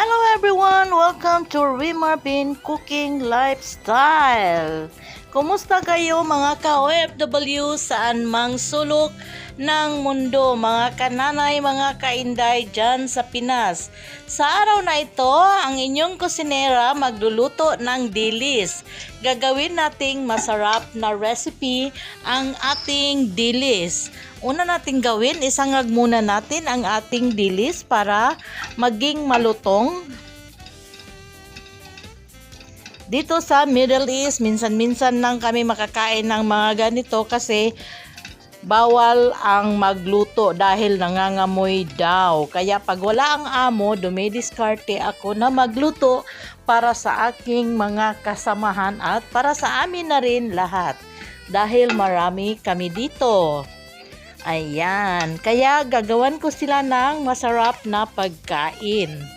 Hello everyone! Welcome to Rimarvin Cooking Lifestyle. Kumusta kayo mga ka-OFW saan mang sulok ng mundo, mga kananay, mga kainday dyan sa Pinas. Sa araw na ito, ang inyong kusinera magluluto ng dilis. Gagawin nating masarap na recipe ang ating dilis. Una nating gawin, isangag muna natin ang ating dilis para maging malutong. Dito sa Middle East, minsan-minsan lang kami makakain ng mga ganito kasi bawal ang magluto dahil nangangamoy daw. Kaya pag wala ang amo, dumidiskarte ako na magluto para sa aking mga kasamahan at para sa amin na rin lahat. Dahil marami kami dito. Ayan, kaya gagawan ko sila ng masarap na pagkain.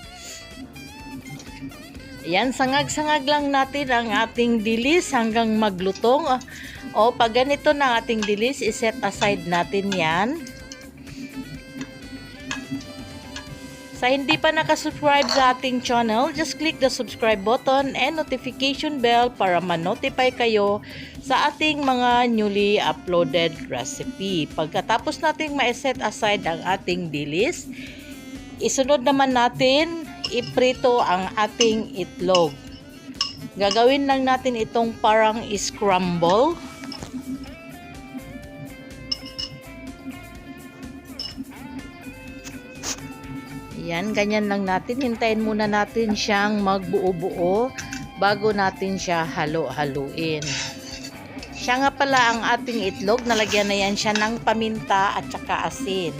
Ayan, sangag-sangag lang natin ang ating dilis hanggang maglutong. O pag ganito na ating dilis, iset aside natin yan. Sa hindi pa nakasubscribe sa ating channel, just click the subscribe button and notification bell para ma-notify kayo sa ating mga newly uploaded recipe. Pagkatapos nating ma-set aside ang ating dilis, isunod naman natin, iprito ang ating itlog. Gagawin lang natin itong parang scramble. Yan, ganyan lang natin. Hintayin muna natin siyang magbuo-buo bago natin siya halo-haluin. Siya nga pala ang ating itlog. Nalagyan na yan siya ng paminta at saka asin.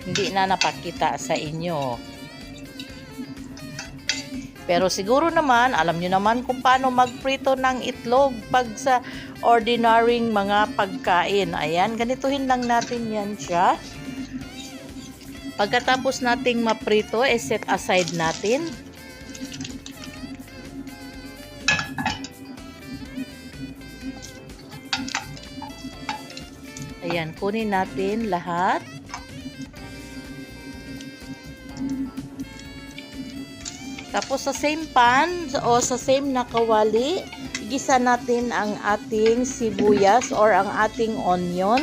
Hindi na napakita sa inyo. Pero siguro naman, alam nyo naman kung paano magprito ng itlog pag sa ordinaryong mga pagkain. Ayan, ganituhin lang natin yan siya. Pagkatapos nating maprito, set aside natin. Ayan, kunin natin lahat. Tapos sa same pan o sa same na kawali, igisa natin ang ating sibuyas or ang ating onion.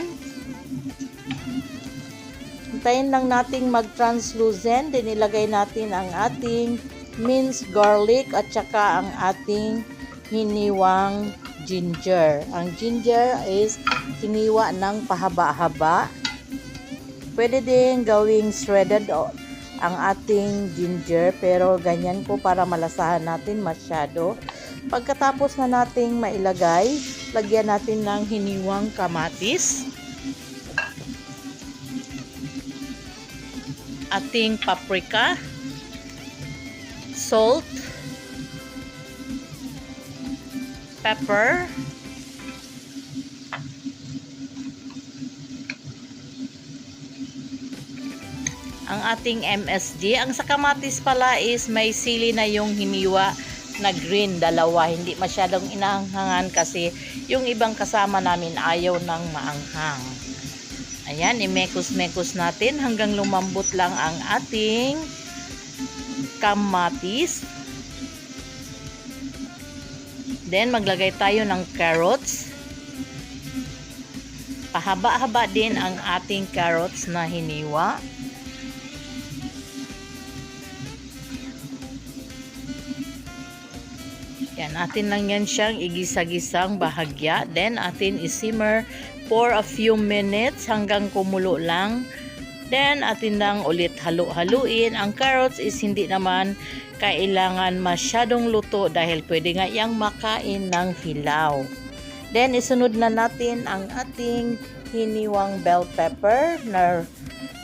Hintayin lang nating mag-translucent, din ilagay natin ang ating minced garlic at saka ang ating hiniwang ginger. Ang ginger is hiniwa ng pahaba-haba. Pwede din gawing shredded ang ating ginger, pero ganyan po para malasahan natin masyado. Pagkatapos na nating mailagay, lagyan natin ng hiniwang kamatis, ating paprika, salt, pepper, ang ating MSG. Ang sa kamatis pala is may sili na yung hiniwa na green, dalawa. Hindi masyadong inaanghangan kasi yung ibang kasama namin ayaw ng maanghang. Ayan, imekos-mekos natin hanggang lumambot lang ang ating kamatis. Then, maglagay tayo ng carrots. Pahaba-haba din ang ating carrots na hiniwa. Yan, atin lang yan siyang igisa-gisang bahagya. Then, atin isimmer for a few minutes hanggang kumulo lang. Then, atin lang ulit halu-haluin. Ang carrots is hindi naman kailangan masyadong luto dahil pwede nga yang makain ng hilaw. Then, isunod na natin ang ating hiniwang bell pepper na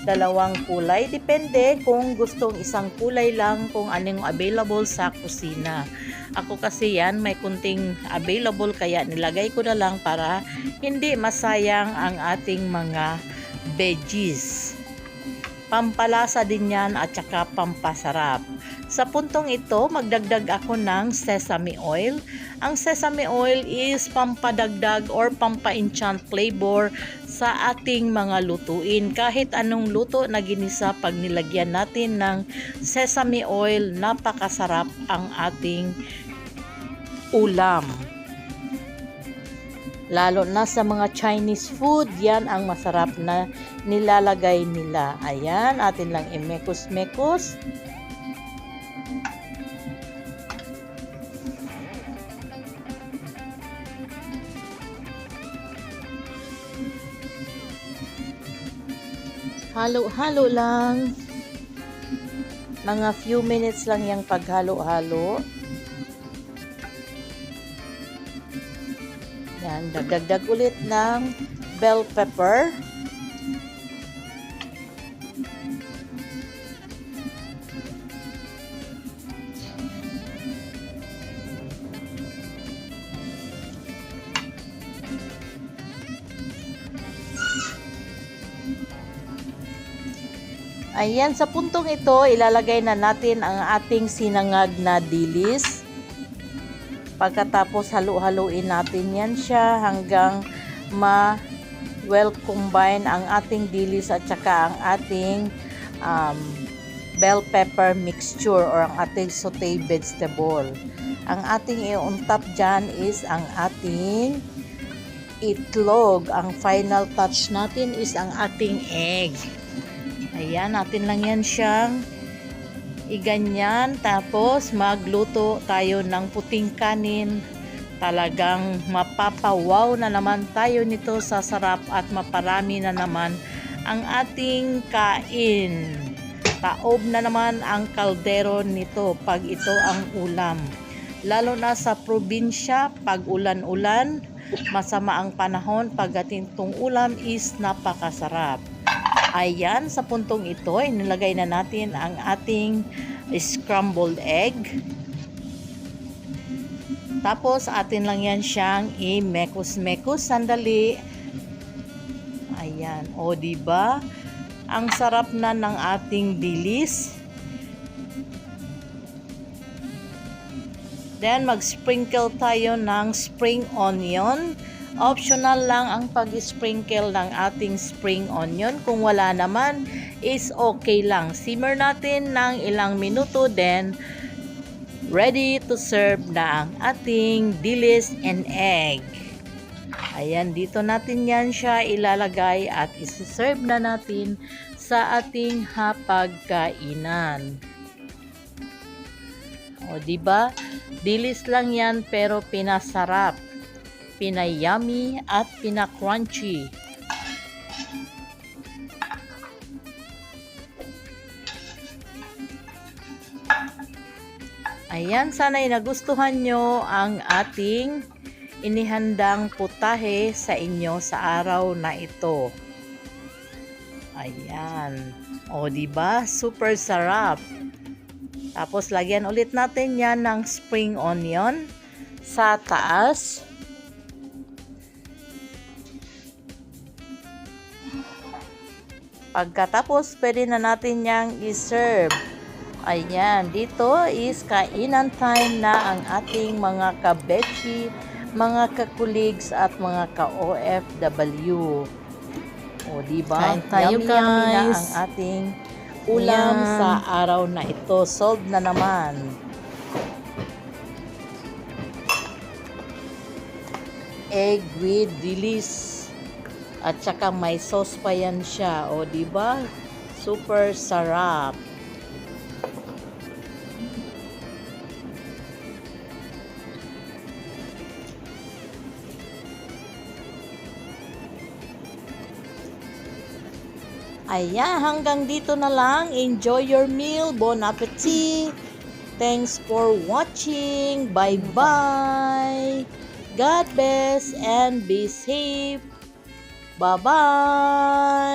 dalawang kulay. Depende kung gustong isang kulay lang, kung anong available sa kusina. Ako kasi yan, may kunting available kaya nilagay ko na lang para hindi masayang ang ating mga veggies. Pampalasa din yan at saka pampasarap. Sa puntong ito, magdagdag ako ng sesame oil. Ang sesame oil is pampadagdag or pampa-enchant flavor sa ating mga lutuin. Kahit anong luto na ginisa, pag nilagyan natin ng sesame oil, napakasarap ang ating ulam. Lalo na sa mga Chinese food, yan ang masarap na nilalagay nila. Ayan, atin lang imekos-mekos. Halo-halo lang. Mga few minutes lang yung paghalo-halo. Yan, dagdag ulit ng bell pepper. Ayan, sa puntong ito, ilalagay na natin ang ating sinangag na dilis. Pagkatapos halu-haluin natin yan siya hanggang ma-well combine ang ating dilis at saka ang ating bell pepper mixture or ang ating sauté vegetable. Ang ating iuntap dyan is ang ating itlog. Ang final touch natin is ang ating egg. Ayan, natin lang yan siyang iganyan, tapos magluto tayo ng puting kanin. Talagang mapapawaw na naman tayo nito sa sarap at maparami na naman ang ating kain. Taob na naman ang kaldero nito pag ito ang ulam. Lalo na sa probinsya, pag ulan-ulan, masama ang panahon, pagdating tong ulam is napakasarap. Ayan, sa puntong ito, inilagay na natin ang ating scrambled egg. Tapos, atin lang yan siyang i-mekos-mekos sandali. Ayan, o diba? Ang sarap na ng ating dilis. Then, mag-sprinkle tayo ng spring onion. Optional lang ang pag-sprinkle ng ating spring onion. Kung wala naman, is okay lang. Simmer natin ng ilang minuto, then ready to serve na ang ating dilis and egg. Ayan, dito natin yan siya ilalagay at isi-serve na natin sa ating hapagkainan. O, diba? Dilis lang yan pero pinasarap, pinayummy at pinakrunchy. Ayan, sana'y nagustuhan nyo ang ating inihandang putahe sa inyo sa araw na ito. Ayan. O, diba? Super sarap. Tapos, lagyan ulit natin yan ng spring onion sa taas. Pagkatapos, pwede na natin yang i-serve. Ayan, dito is kainan time na ang ating mga kabeshi, mga kakuligs at mga ka-OFW. O, diba? Kain tayo, Yummy, yummy na guys. ang ating ulam Ayan. sa araw na ito. Solved na naman. Egg with dilis. At saka may sauce pa yan siya. O, diba? Super sarap. Ayan, hanggang dito na lang. Enjoy your meal. Bon appetit. Thanks for watching. Bye-bye. God bless and be safe. Bye-bye.